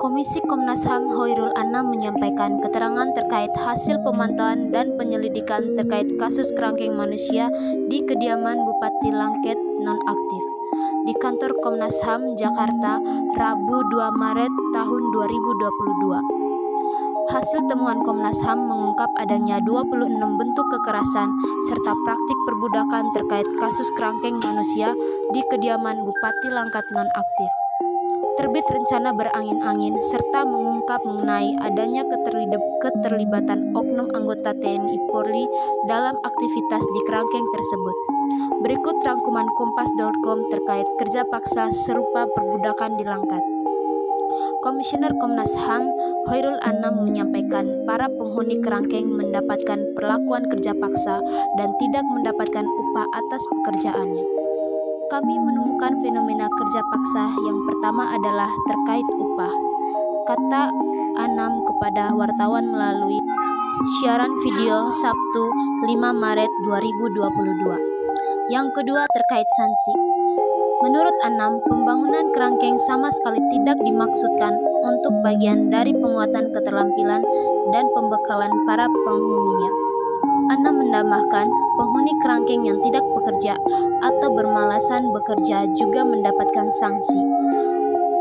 Komisi Komnas HAM Hoirul Anam menyampaikan keterangan terkait hasil pemantauan dan penyelidikan terkait kasus kerangkeng manusia di kediaman Bupati Langkat nonaktif di kantor Komnas HAM Jakarta, Rabu 2 Maret tahun 2022. Hasil temuan Komnas HAM mengungkap adanya 26 bentuk kekerasan serta praktik perbudakan terkait kasus kerangkeng manusia di kediaman Bupati Langkat nonaktif. Terbit rencana berangin-angin serta mengungkap mengenai adanya keterlibatan oknum anggota TNI Polri dalam aktivitas di kerangkeng tersebut. Berikut rangkuman kompas.com terkait kerja paksa serupa perbudakan di Langkat. Komisioner Komnas HAM Hoirul Anam menyampaikan para penghuni kerangkeng mendapatkan perlakuan kerja paksa dan tidak mendapatkan upah atas pekerjaannya. Kami menemukan fenomena kerja paksa yang pertama adalah terkait upah, kata Anam kepada wartawan melalui siaran video Sabtu 5 Maret 2022. Yang kedua terkait sanksi. Menurut Anam, pembangunan kerangkeng sama sekali tidak dimaksudkan untuk bagian dari penguatan keterampilan dan pembekalan para penghuninya. Anam menambahkan, penghuni kerangkeng yang tidak bekerja atau bermalasan bekerja juga mendapatkan sanksi.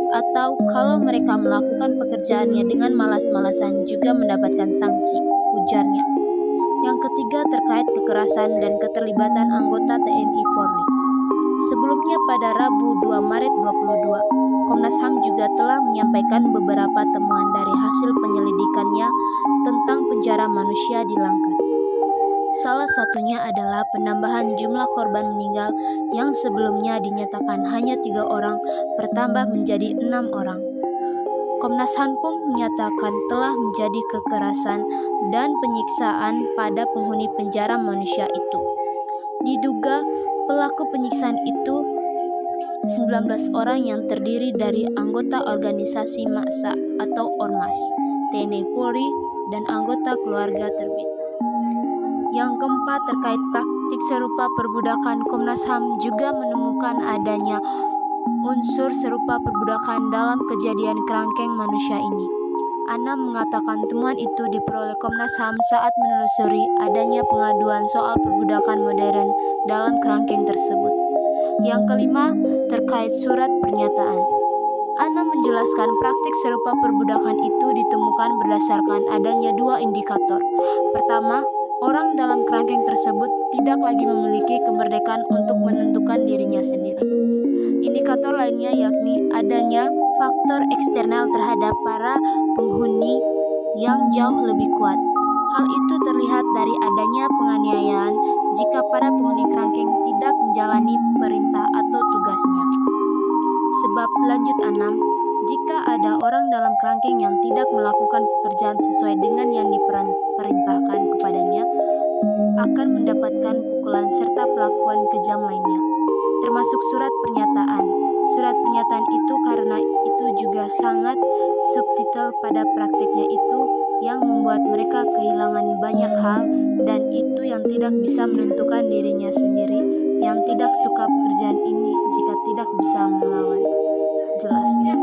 Atau kalau mereka melakukan pekerjaannya dengan malas-malasan juga mendapatkan sanksi, ujarnya. Yang ketiga terkait kekerasan dan keterlibatan anggota TNI Polri. Sebelumnya pada Rabu 2 Maret 2022, Komnas HAM juga telah menyampaikan beberapa temuan dari hasil penyelidikannya tentang penjara manusia di Langkat. Salah satunya adalah penambahan jumlah korban meninggal yang sebelumnya dinyatakan hanya 3 orang bertambah menjadi 6 orang. Komnas HAM pun menyatakan telah menjadi kekerasan dan penyiksaan pada penghuni penjara manusia itu. Diduga pelaku penyiksaan itu 19 orang yang terdiri dari anggota organisasi massa atau Ormas, TNI Polri, dan anggota keluarga terbit. Yang keempat terkait praktik serupa perbudakan, Komnas HAM juga menemukan adanya unsur serupa perbudakan dalam kejadian kerangkeng manusia ini. Anam mengatakan temuan itu diperoleh Komnas HAM saat menelusuri adanya pengaduan soal perbudakan modern dalam kerangkeng tersebut. Yang kelima terkait surat pernyataan. Anam menjelaskan praktik serupa perbudakan itu ditemukan berdasarkan adanya 2 indikator. Pertama, orang dalam kerangkeng tersebut tidak lagi memiliki kemerdekaan untuk menentukan dirinya sendiri. Indikator lainnya yakni adanya faktor eksternal terhadap para penghuni yang jauh lebih kuat. Hal itu terlihat dari adanya penganiayaan jika para penghuni kerangkeng tidak menjalani perintah atau tugasnya. Sebab lanjut Anam, jika ada orang dalam kerangkeng yang tidak melakukan pekerjaan sesuai dengan yang diperintahkan kepadanya, akan mendapatkan pukulan serta perlakuan kejam lainnya, termasuk surat pernyataan. Surat pernyataan itu karena itu juga sangat subtitel pada praktiknya itu yang membuat mereka kehilangan banyak hal dan itu yang tidak bisa menentukan dirinya sendiri, yang tidak suka pekerjaan ini jika tidak bisa melawan. Jelasnya.